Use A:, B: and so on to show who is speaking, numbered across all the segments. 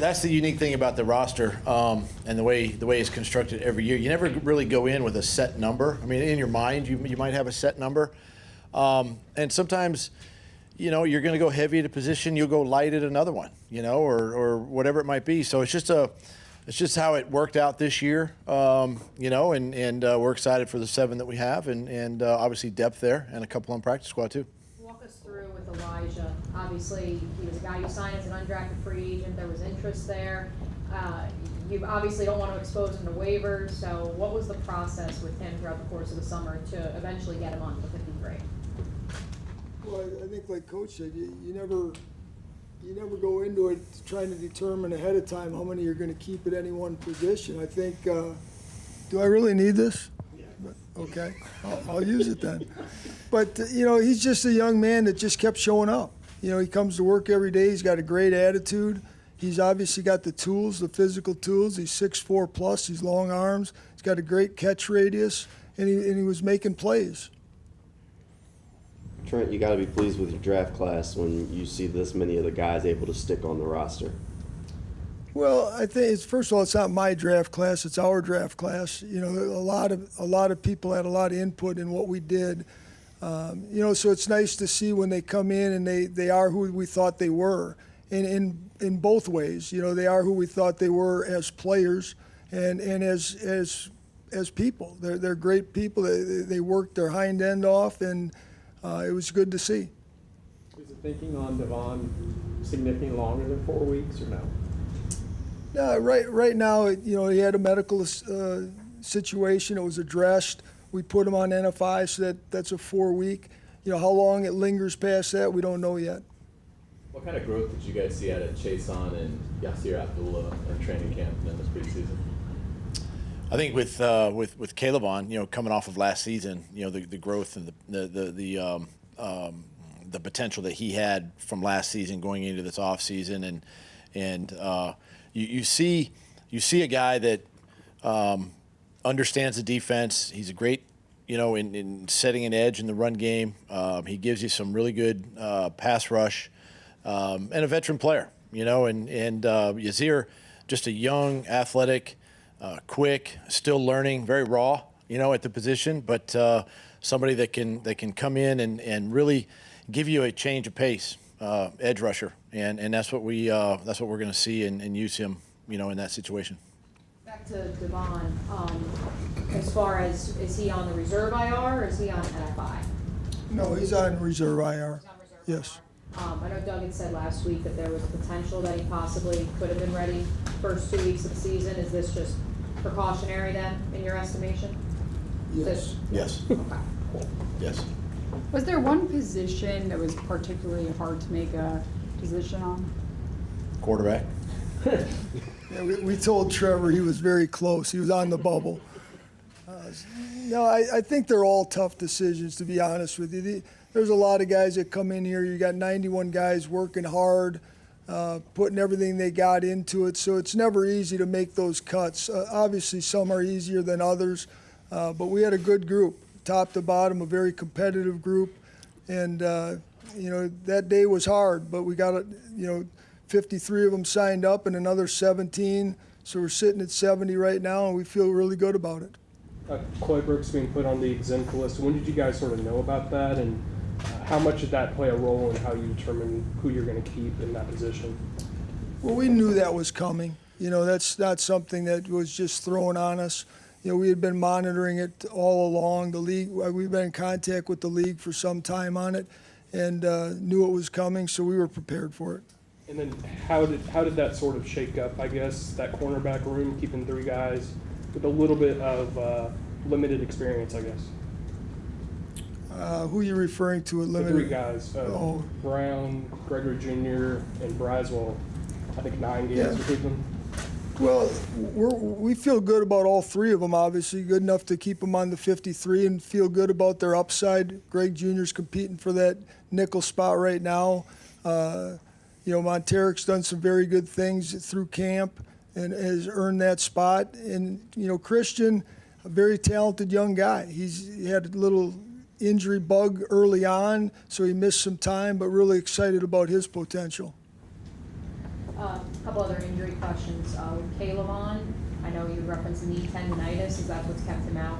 A: that's the unique thing about the roster, and the way it's constructed every year. You never really go in with a set number. I mean, in your mind, you might have a set number, and sometimes, you're going to go heavy at a position, you'll go light at another one, or whatever it might be. So it's just how it worked out this year, and we're excited for the 7 that we have, and obviously depth there, and a couple on practice squad too.
B: Walk us through with Elijah. Obviously, he was a guy you signed as an undrafted free agent. There was interest there. You obviously don't want to expose him to waivers. So what was the process with him throughout the course of the summer to eventually get him on the 53?
C: Well, I think like Coach said, you never go into it trying to determine ahead of time how many you're going to keep at any one position. I think, do I really need this? Yeah. Okay, I'll use it then. But, he's just a young man that just kept showing up. He comes to work every day. He's got a great attitude. He's obviously got the tools, the physical tools. He's 6'4 plus. He's long arms. He's got a great catch radius, and he was making plays.
D: Trent, you got to be pleased with your draft class when you see this many of the guys able to stick on the roster.
C: Well, I think first of all, it's not my draft class; it's our draft class. A lot of people had a lot of input in what we did. So it's nice to see when they come in and they are who we thought they were, and in both ways. They are who we thought they were as players and as people. They're great people. They worked their hind end off, and it was good to see.
E: Is the thinking on Devon significantly longer than 4 weeks, or no?
C: No, right now, he had a medical situation. It was addressed. We put him on NFI, so that's a 4-week. How long it lingers past that, we don't know yet.
F: What kind of growth did you guys see out of Chason and Yasir Abdullah in training camp and then this preseason?
A: I think with Caleb on, coming off of last season, the growth and the potential that he had from last season going into this off season, and you see a guy that understands the defense. He's a great, in setting an edge in the run game. He gives you some really good pass rush, and a veteran player, and Yasir, just a young, athletic, quick, still learning, very raw, at the position, but somebody that can come in and really give you a change of pace, edge rusher, and that's what we're going to see and use him, in that situation.
B: Back to Devon, as far as, is he on the reserve IR or is he on NFI?
C: No, he's on reserve IR.
B: He's on reserve
C: Yes.
B: IR. I know Doug had said last week that there was potential that he possibly could have been ready first 2 weeks of the season. Is this just precautionary then, in your estimation?
C: Yes.
A: Yes.
B: Okay.
A: Yes.
G: Was there one position that was particularly hard to make a decision on?
A: Quarterback.
C: Yeah, we told Trevor he was very close. He was on the bubble. I think they're all tough decisions, to be honest with you. There's a lot of guys that come in here. You got 91 guys working hard, putting everything they got into it. So it's never easy to make those cuts. Obviously, some are easier than others, but we had a good group, top to bottom, a very competitive group. And, that day was hard, but we got 53 of them signed up and another 17. So we're sitting at 70 right now, and we feel really good about it.
E: Coy Brooks being put on the exempt list. When did you guys sort of know about that, and how much did that play a role in how you determine who you're going to keep in that position?
C: Well, we knew that was coming. That's not something that was just thrown on us. We had been monitoring it all along. The league, we've been in contact with the league for some time on it, and knew it was coming, so we were prepared for it.
E: And then how did that sort of shake up, I guess, that cornerback room, keeping 3 guys with a little bit of limited experience, I guess?
C: Who are you referring to?
E: The 3 guys, Brown, Gregory Jr., and Braswell. I think 9 games between them.
C: Well, we feel good about all 3 of them, obviously. Good enough to keep them on the 53 and feel good about their upside. Greg Jr.'s competing for that nickel spot right now. Monteric's done some very good things through camp and has earned that spot. And, Christian, a very talented young guy. He had a little injury bug early on, so he missed some time, but really excited about his potential.
B: A couple other injury questions. With Calebon, I know you referenced knee tendonitis. Is that what's kept him out?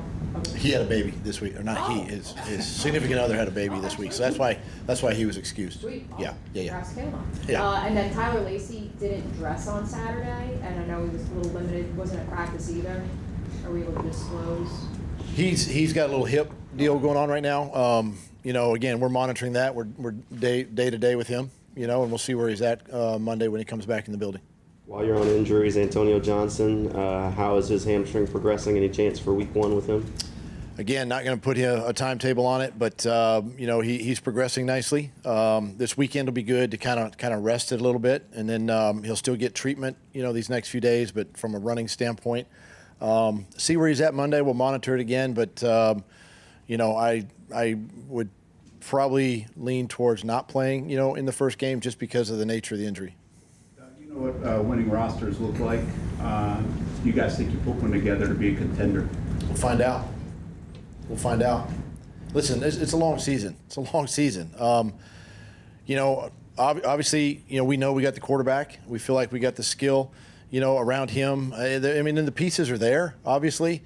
A: He had a baby this week, or not he, his significant other had a baby this week, so that's why he was excused.
B: Sweet.
A: Yeah.
B: Congrats, Calebon.
A: Yeah.
B: And then Tyler Lacey didn't dress on Saturday, and I know he was a little limited, wasn't at practice either. Are we able to disclose?
A: He's got a little hip deal going on right now. Again, we're monitoring that. We're day to day with him, and we'll see where he's at Monday when he comes back in the building.
D: While you're on injuries, Antonio Johnson, how is his hamstring progressing? Any chance for week 1 with him?
A: Again, not going to put a timetable on it, but he's progressing nicely. This weekend will be good to kind of rest it a little bit, and then he'll still get treatment, these next few days. But from a running standpoint, see where he's at Monday. We'll monitor it again, but I would probably lean towards not playing, in the first game just because of the nature of the injury.
H: You know what winning rosters look like? You guys think you put one together to be a contender?
A: We'll find out. Listen, it's a long season. Obviously, we know we got the quarterback. We feel like we got the skill, around him. And the pieces are there, obviously,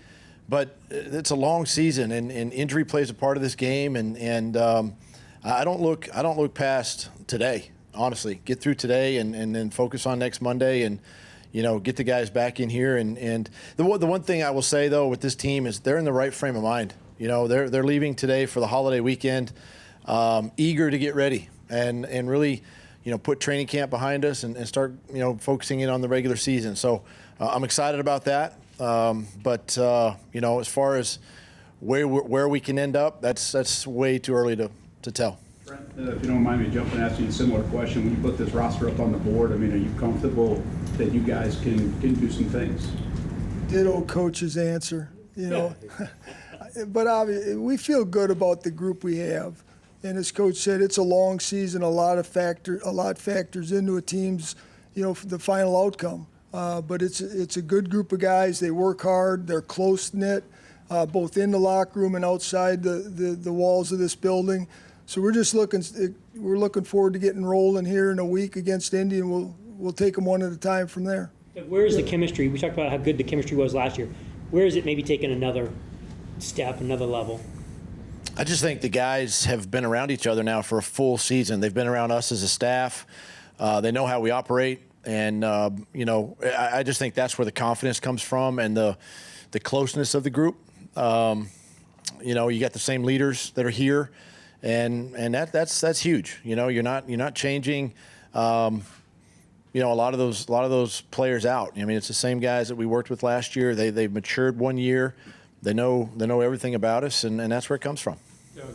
A: but it's a long season, and injury plays a part of this game. And I don't look past today. Honestly, get through today and then focus on next Monday and, get the guys back in here. And the one thing I will say, though, with this team is they're in the right frame of mind. They're leaving today for the holiday weekend, eager to get ready and really, put training camp behind us and start, focusing in on the regular season. So I'm excited about that. But as far as where we can end up, that's way too early to tell.
H: Trent, if you don't mind me jumping and asking a similar question, when you put this roster up on the board, are you comfortable that you guys can do some things?
C: Ditto coach's answer, But obviously, we feel good about the group we have. And as Coach said, it's a long season. A lot factors into a team's, the final outcome. But it's a good group of guys. They work hard. They're close-knit, both in the locker room and outside the walls of this building. So we're looking forward to getting rolling here in a week against Indy, and we'll take them one at a time from there.
I: Where is the chemistry? We talked about how good the chemistry was last year. Where is it maybe taking another step, another level?
A: I just think the guys have been around each other now for a full season. They've been around us as a staff. They know how we operate, and I just think that's where the confidence comes from and the closeness of the group. You got the same leaders that are here. And that's huge. You're not changing. A lot of those players out. It's the same guys that we worked with last year. They've matured 1 year. They know everything about us, and that's where it comes from.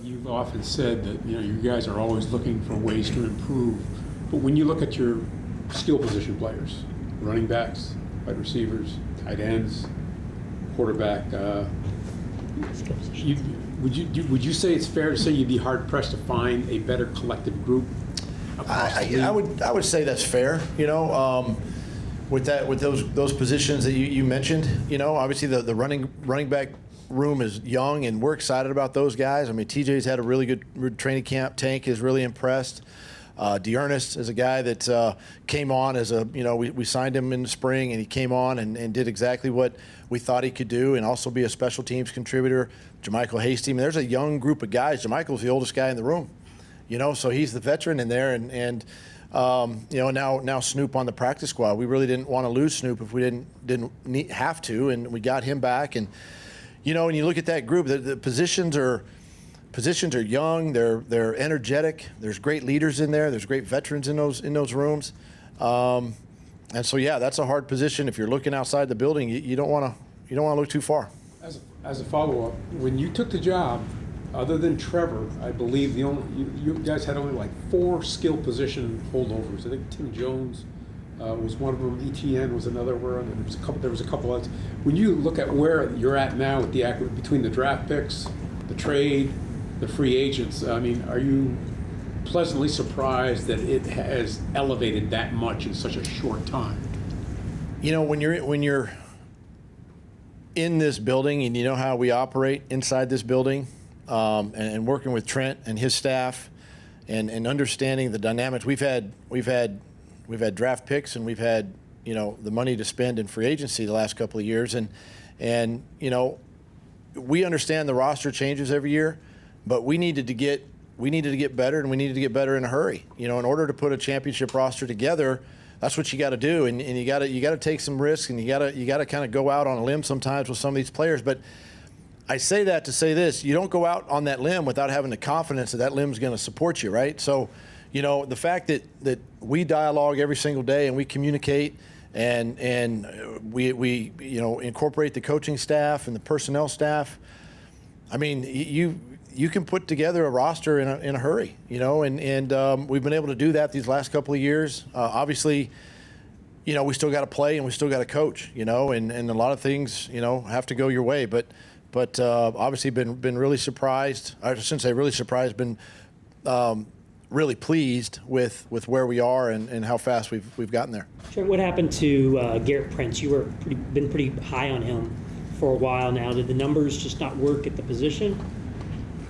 J: You've often said that you guys are always looking for ways to improve. But when you look at your skill position players, running backs, wide receivers, tight ends, quarterback, would you say it's fair to say you'd be hard pressed to find a better collective group?
A: I would say that's fair. With those positions that you mentioned, obviously the running back room is young, and we're excited about those guys. TJ's had a really good training camp. Tank is really impressed. Dearness is a guy that came on as we signed him in the spring, and he came on and did exactly what we thought he could do, and also be a special teams contributor. Jermichael Hasty. There's a young group of guys. Jermichael's the oldest guy in the room, so he's the veteran in there, and now Snoop on the practice squad. We really didn't want to lose Snoop if we didn't have to, and we got him back. And when you look at that group, the positions are young. They're energetic. There's great leaders in there. There's great veterans in those rooms. And so that's a hard position. If you're looking outside the building, you don't want to look too far.
J: As a follow-up, when you took the job, other than Trevor, I believe you guys had only like 4 skill position holdovers. I think Tim Jones was one of them. ETN was another one. And there was a couple others. When you look at where you're at now with between the draft picks, the trade, the free agents, are you pleasantly surprised that it has elevated that much in such a short time?
A: When you're in this building and you know how we operate inside this building, and working with Trent and his staff, and understanding the dynamics, we've had had draft picks, and we've had, you know, the money to spend in free agency the last couple of years, and you know, we understand the roster changes every year, but we needed to get better, and we needed to get better in a hurry. You know, in order to put a championship roster together, that's what you got to do, and you got to take some risks, and you got to kind of go out on a limb sometimes with some of these players. But I say that to say this: you don't go out on that limb without having the confidence that that limb's going to support you, right? So, you know, the fact that we dialogue every single day and we communicate, and we you know, incorporate the coaching staff and the personnel staff. I mean, you can put together a roster in a hurry, you know, and we've been able to do that these last couple of years. Obviously, you know, we still got to play and we still got to coach, you know, and a lot of things, you know, have to go your way. But obviously been really surprised. I shouldn't say really surprised. Been really pleased with where we are and how fast we've gotten there.
I: Trent, what happened to Garrett Prince? You were been pretty high on him for a while now. Did the numbers just not work at the position?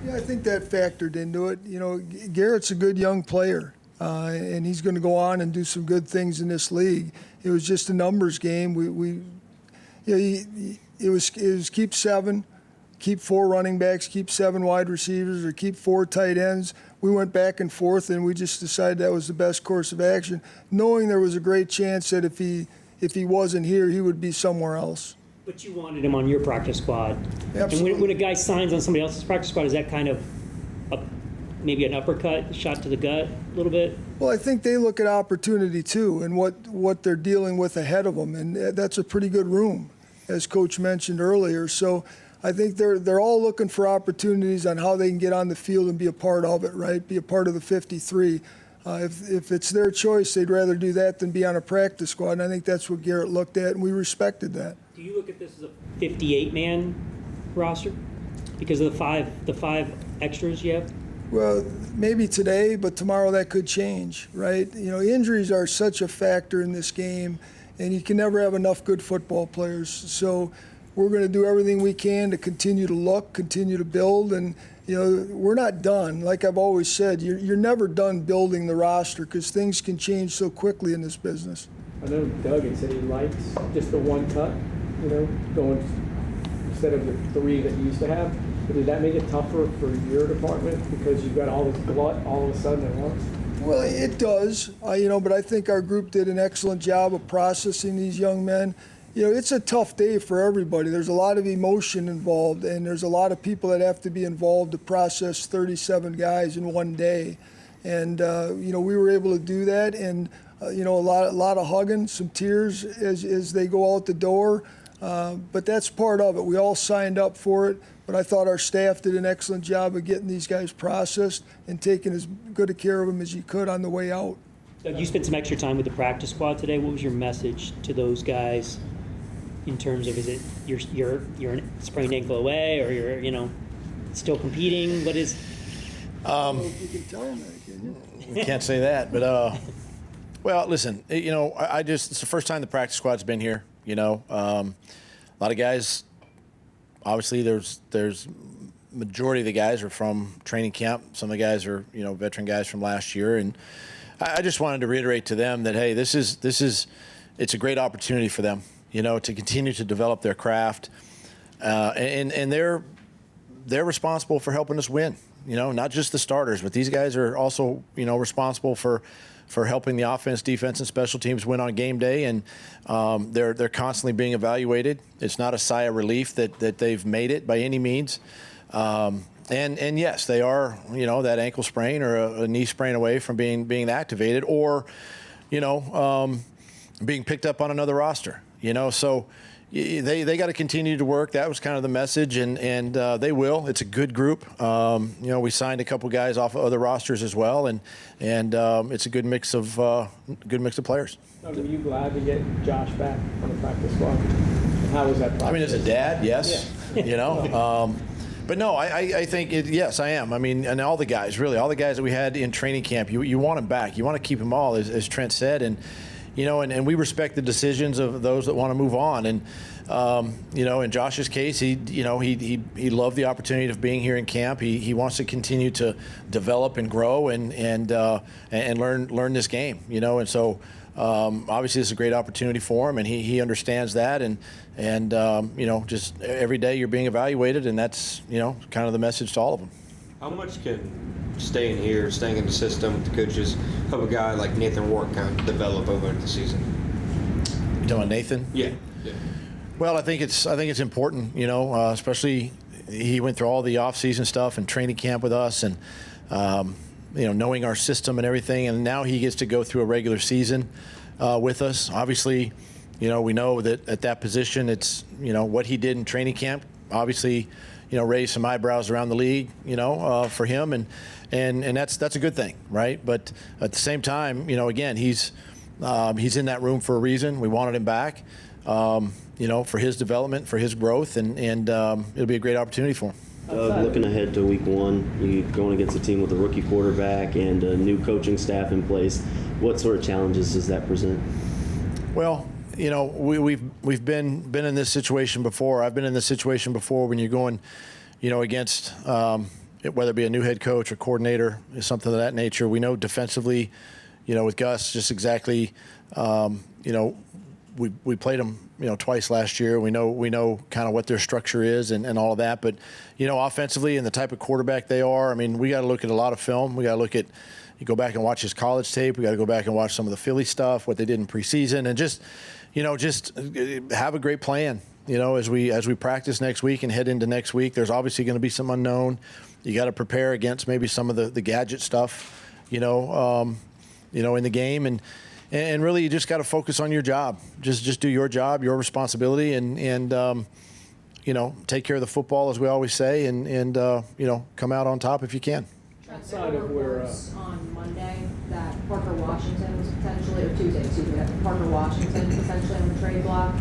C: Yeah, I think that factored into it. You know, Garrett's a good young player, and he's going to go on and do some good things in this league. It was just a numbers game. It was keep 7, keep 4 running backs, keep 7 wide receivers, or keep 4 tight ends. We went back and forth, and we just decided that was the best course of action, knowing there was a great chance that if he wasn't here, he would be somewhere else.
I: But you wanted him on your practice squad.
C: Absolutely.
I: And when a guy signs on somebody else's practice squad, is that kind of maybe an uppercut, shot to the gut a little bit?
C: Well, I think they look at opportunity too, and what they're dealing with ahead of them, and that's a pretty good room, as Coach mentioned earlier. So I think they're all looking for opportunities on how they can get on the field and be a part of it, right? Be a part of the 53. If it's their choice, they'd rather do that than be on a practice squad, and I think that's what Garrett looked at, and we respected that.
I: Do you look at this as a 58-man roster because of the five extras you have?
C: Well, maybe today, but tomorrow that could change, right? You know, injuries are such a factor in this game, and you can never have enough good football players. So we're going to do everything we can to continue to look, continue to build, and you know, we're not done. Like I've always said, you're never done building the roster because things can change so quickly in this business.
E: I know Doug had said he likes just the one cut, you know, going instead of the 3 that you used to have. But did that make it tougher for your department because you've got all this glut all of a sudden at once?
C: Well, it does, you know, but I think our group did an excellent job of processing these young men. You know, it's a tough day for everybody. There's a lot of emotion involved, and there's a lot of people that have to be involved to process 37 guys in one day. And, you know, we were able to do that, and, you know, a lot of hugging, some tears as they go out the door. But that's part of it. We all signed up for it, but I thought our staff did an excellent job of getting these guys processed and taking as good a care of them as you could on the way out.
I: Doug, you spent some extra time with the practice squad today. What was your message to those guys in terms of, is it you're a sprained ankle away, or you're, you know, still competing? What is?
C: I don't know if you can tell them that, can you?
A: We can't say that, but well, listen, you know, it's the first time the practice squad's been here. You know, a lot of guys. Obviously, there's majority of the guys are from training camp. Some of the guys are, you know, veteran guys from last year, and I just wanted to reiterate to them that, hey, it's a great opportunity for them, you know, to continue to develop their craft, and they're responsible for helping us win. You know, not just the starters, but these guys are also, you know, responsible for helping the offense, defense, and special teams win on game day, and they're constantly being evaluated. It's not a sigh of relief that they've made it by any means. And yes, they are, you know, that ankle sprain or a knee sprain away from being activated, or, you know, being picked up on another roster. You know, so they got to continue to work. That was kind of the message, and they will. It's a good group. You know, we signed a couple guys off of other rosters as well, and it's a good mix of players.
E: Were you glad to get Josh back on the practice squad? How was that process?
A: I mean, as a dad, yes. Yeah. You know, but no, I think yes, I am. I mean, and all the guys that we had in training camp, you want them back. You want to keep them all, as Trent said, and. You know, and we respect the decisions of those that want to move on. And, you know, in Josh's case, he loved the opportunity of being here in camp. He wants to continue to develop and grow and learn this game, you know. And so obviously this is a great opportunity for him, and he understands that, and just every day you're being evaluated, and that's kind of the message to all of them.
K: How much can staying in the system with the coaches, help a guy like Nathan Ward kind of develop over the season?
A: You talking about Nathan?
K: Yeah.
A: Well, I think it's important, especially he went through all the off-season stuff and training camp with us, and knowing our system and everything, and now he gets to go through a regular season with us. Obviously, we know that at that position, it's what he did in training camp. Obviously, raised some eyebrows around the league, for him, and that's a good thing, right? But at the same time, again, he's in that room for a reason. We wanted him back, for his development, for his growth, and it'll be a great opportunity for him.
D: Looking ahead to week 1, you're going against a team with a rookie quarterback and a new coaching staff in place. What sort of challenges does that present?
A: Well, we've been in this situation before. I've been in this situation before when you're going, against whether it be a new head coach or coordinator, something of that nature. We know defensively, with Gus, just exactly, we played them, twice last year. We know kind of what their structure is and all of that. But, offensively and the type of quarterback they are, I mean, we got to look at a lot of film. We got to look at, you go back and watch his college tape. We got to go back and watch some of the Philly stuff, what they did in preseason, and just have a great plan. As we practice next week and head into next week, there's obviously going to be some unknown. You got to prepare against maybe some of the gadget stuff, in the game, and really you just got to focus on your job. Just do your job, your responsibility, and take care of the football, as we always say, and come out on top if you can.
E: Outside of where
B: on Monday that Parker Washington was potentially, or Tuesday, that Parker Washington potentially on the trade block.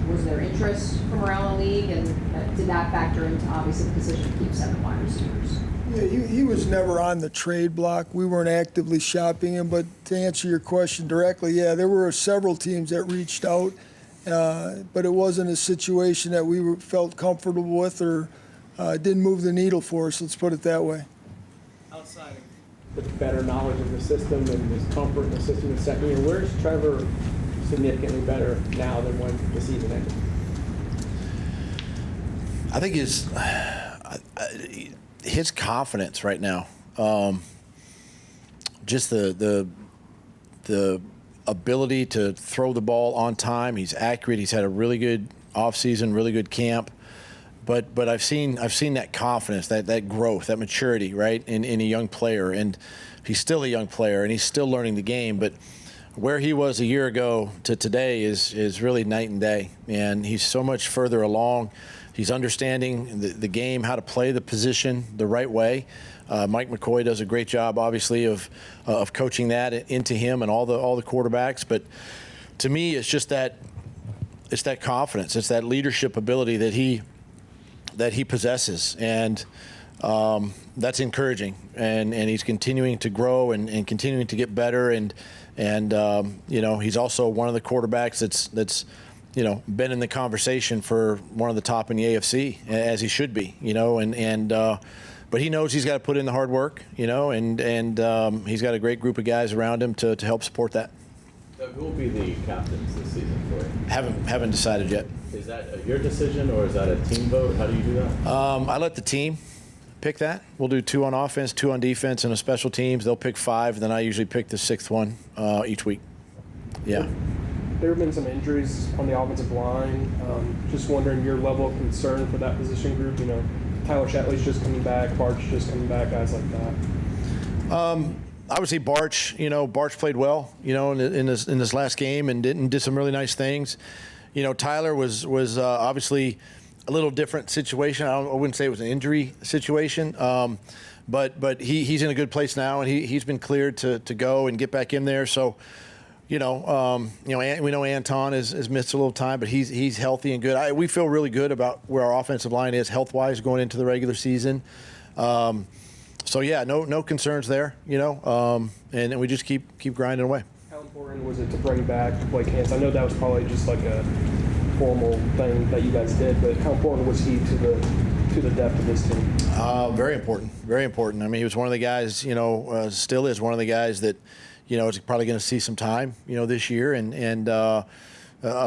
B: Was there interest from around the league, and did that factor into obviously the decision to keep 7 wide receivers?
C: Yeah, he was never on the trade block. We weren't actively shopping him, but to answer your question directly, yeah, there were several teams that reached out, but it wasn't a situation that we felt comfortable with or didn't move the needle for us, let's put it that way.
E: outside of the better knowledge of the system and his comfort in the system in the second year, where's Trevor significantly better now than when the season ended?
A: I think his confidence right now, just the ability to throw the ball on time. He's accurate. He's had a really good offseason, really good camp. But I've seen that confidence, that growth, that maturity, right, in a young player. And he's still a young player, and he's still learning the game. But where he was a year ago to today is really night and day. And he's so much further along. He's understanding the game, how to play the position the right way. Mike McCoy does a great job, obviously, of coaching that into him and all the quarterbacks. But to me, it's just that confidence, it's that leadership ability that he possesses, and that's encouraging. And he's continuing to grow and continuing to get better. And he's also one of the quarterbacks that's been in the conversation for one of the top in the AFC, as he should be, but he knows he's got to put in the hard work, and he's got a great group of guys around him to help support that.
F: Doug, who will be the captains this season for you?
A: Haven't decided yet.
F: Is that your decision, or is that a team vote? How do you do that?
A: I let the team pick that. We'll do 2 on offense, 2 on defense, and a special teams. They'll pick 5, and then I usually pick the 6th one each week. Yeah.
E: There have been some injuries on the offensive line. Just wondering your level of concern for that position group. Tyler Shatley's just coming back, Bart's just coming back, guys like that.
A: I would say Barch. Barch played well, in this last game and did some really nice things. Tyler was obviously a little different situation. I wouldn't say it was an injury situation, but he's in a good place now, and he's been cleared to go and get back in there. So. We know Anton has missed a little time, but he's healthy and good. We feel really good about where our offensive line is health-wise going into the regular season. So yeah, no concerns there. And we just keep grinding away.
E: How important was it to bring back Blake Hance? I know that was probably just like a formal thing that you guys did, but how important was he to the depth of this team?
A: Very important, very important. I mean, he was one of the guys. Still is one of the guys that. is probably going to see some time, this year, and a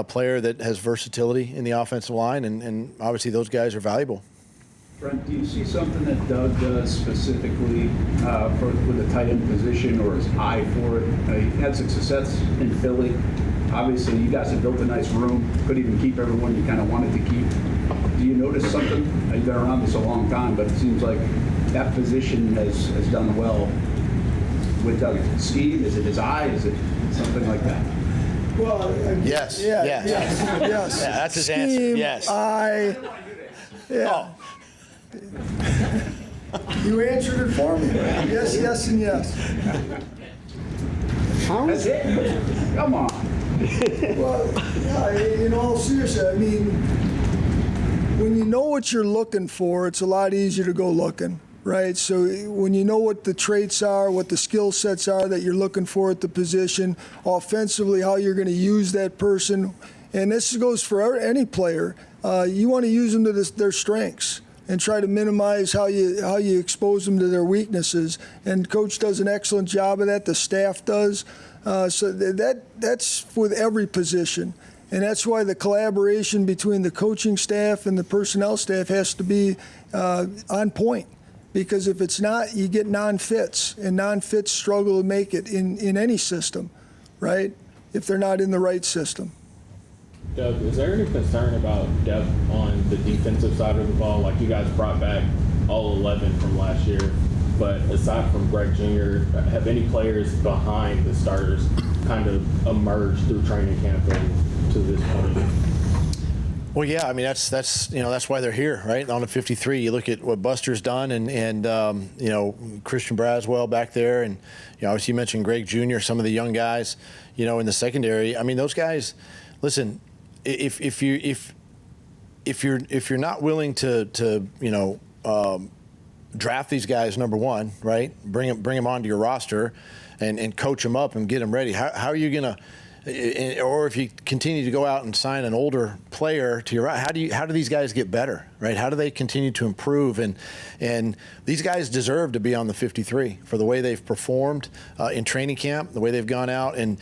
A: player that has versatility in the offensive line, and obviously those guys are valuable.
H: Trent, do you see something that Doug does specifically with the tight end position, or his eye for it? He had some success in Philly. Obviously, you guys have built a nice room. Could even keep everyone you kind of wanted to keep. Do you notice something? You've been around this a long time, but it seems like that position has done well with Doug's scheme. Is it his eye? Is it something like that?
C: Well,
A: Yes.
C: Yeah,
A: Yes.
C: yes.
A: Yeah, that's his answer.
C: Scheme,
A: Yes.
C: Yeah. You answered it for me. Yes, yes, and yes.
H: That's it? Come on.
C: Well, yeah, in all seriousness, I mean, when you know what you're looking for, it's a lot easier to go looking, right? So when you know what the traits are, what the skill sets are that you're looking for at the position, offensively, how you're going to use that person, and this goes for any player, you want to use them to their strengths and try to minimize how you expose them to their weaknesses. And Coach does an excellent job of that. The staff does. So that's with every position. And that's why the collaboration between the coaching staff and the personnel staff has to be on point. Because if it's not, you get non-fits, and non-fits struggle to make it in any system, right? If they're not in the right system.
L: Doug, is there any concern about depth on the defensive side of the ball? Like, you guys brought back all 11 from last year, but aside from Greg Jr., have any players behind the starters kind of emerged through training camp and to this point?
A: Well, yeah, I mean that's why they're here, right? On the 53, you look at what Buster's done, and Christian Braswell back there, and obviously you mentioned Greg Jr., some of the young guys, in the secondary. I mean, those guys. Listen, if you're not willing to draft these guys, number one, right? Bring them onto your roster, and coach them up and get them ready. How are you gonna? Or if you continue to go out and sign an older player to your right, how do these guys get better, right? How do they continue to improve? And these guys deserve to be on the 53 for the way they've performed in training camp, the way they've gone out and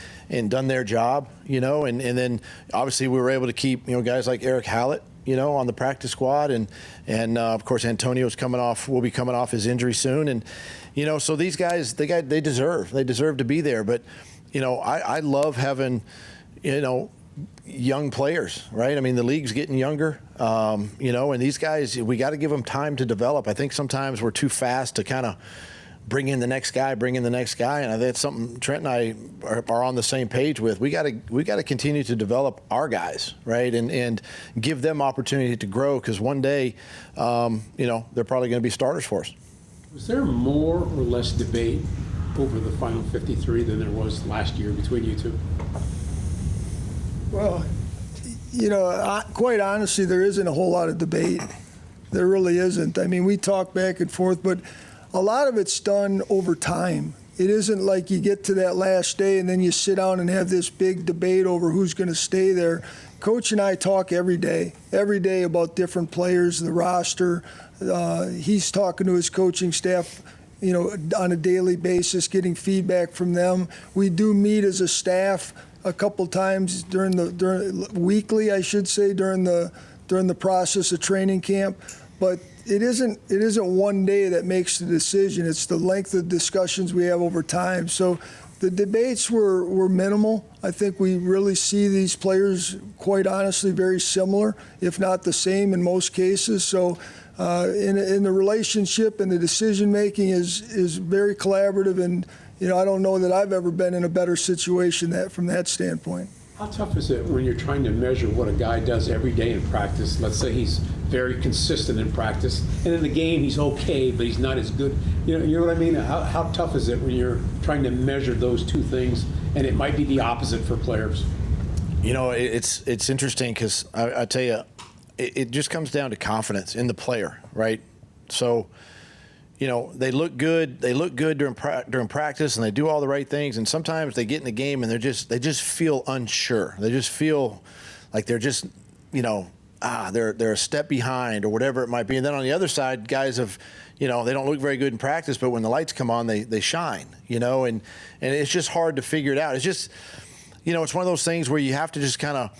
A: done their job, and then obviously we were able to keep guys like Eric Hallett, on the practice squad, and of course Antonio's will be coming off his injury soon, and so these guys they deserve to be there, but. I love having, young players, right? I mean, the league's getting younger, and these guys, we got to give them time to develop. I think sometimes we're too fast to kind of bring in the next guy, and that's something Trent and I are on the same page with. We got to continue to develop our guys, right, and give them opportunity to grow, because one day, they're probably going to be starters for us.
J: Was there more or less debate over the final 53 than there was last year between you two?
C: Well, quite honestly, there isn't a whole lot of debate. There really isn't. I mean, we talk back and forth, but a lot of it's done over time. It isn't like you get to that last day and then you sit down and have this big debate over who's going to stay there. Coach and I talk every day about different players, the roster. He's talking to his coaching staff on a daily basis, getting feedback from them. We do meet as a staff a couple times weekly, I should say, during the process of training camp. But it isn't one day that makes the decision. It's the length of discussions we have over time. So the debates were minimal. I think we really see these players, quite honestly, very similar, if not the same in most cases. So. In the relationship and the decision making is very collaborative, and I don't know that I've ever been in a better situation from that standpoint.
J: How tough is it when you're trying to measure what a guy does every day in practice? Let's say he's very consistent in practice, and in the game he's okay, but he's not as good. You know what I mean? How tough is it when you're trying to measure those two things, and it might be the opposite for players?
A: It's interesting, because I tell you. It just comes down to confidence in the player, right? So, they look good. They look good during practice, and they do all the right things. And sometimes they get in the game and they just feel unsure. They just feel like they're just, they're a step behind or whatever it might be. And then on the other side, guys have, they don't look very good in practice, but when the lights come on, they shine, and it's just hard to figure it out. It's just, it's one of those things where you have to just kind of,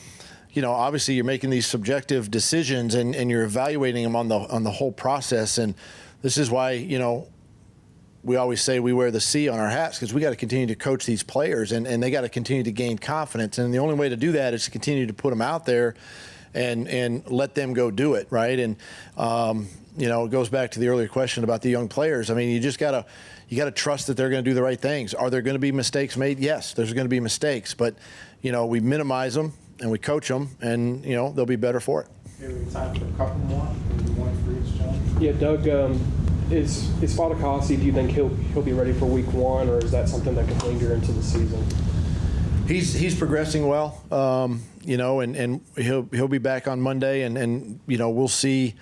A: obviously you're making these subjective decisions and you're evaluating them on the whole process. And this is why, we always say we wear the C on our hats, because we got to continue to coach these players and they got to continue to gain confidence. And the only way to do that is to continue to put them out there and let them go do it, right? And it goes back to the earlier question about the young players. I mean, you got to trust that they're going to do the right things. Are there going to be mistakes made? Yes, there's going to be mistakes, but we minimize them and we coach them, and they'll be better for it.
M: Maybe time for a couple more, maybe one for each, John.
E: Yeah, Doug, is Fatukasi, do you think he'll be ready for week 1, or is that something that could linger into the season?
A: He's progressing well, and he'll be back on Monday, and we'll see.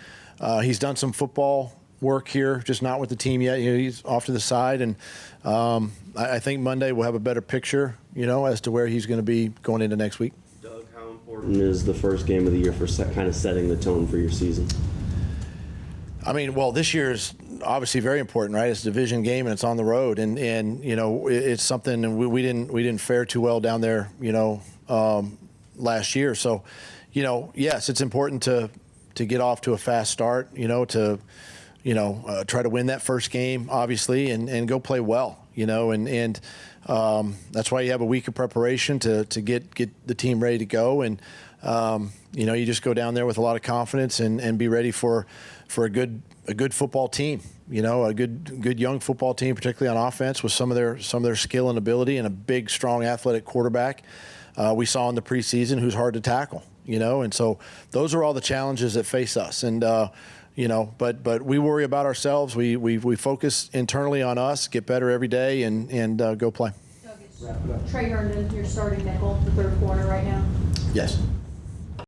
A: He's done some football work here, just not with the team yet. He's off to the side, and I think Monday we'll have a better picture, as to where he's going to be going into next week.
D: Doug, how important is the first game of the year for kind of setting the tone for your season?
A: I mean, well, this year is obviously very important, right? It's a division game and it's on the road, and it's something, and we didn't fare too well down there, last year. So, yes, it's important to get off to a fast start, to try to win that first game, obviously, and go play well, and that's why you have a week of preparation to get the team ready to go, and you just go down there with a lot of confidence and be ready for a good football team, a good young football team, particularly on offense, with some of their skill and ability, and a big, strong, athletic quarterback we saw in the preseason who's hard to tackle, and so those are all the challenges that face us, and but we worry about ourselves. We focus internally on us, get better every day, and go play.
B: Trey Herndon, you're starting nickel, the third corner right now.
A: Yes.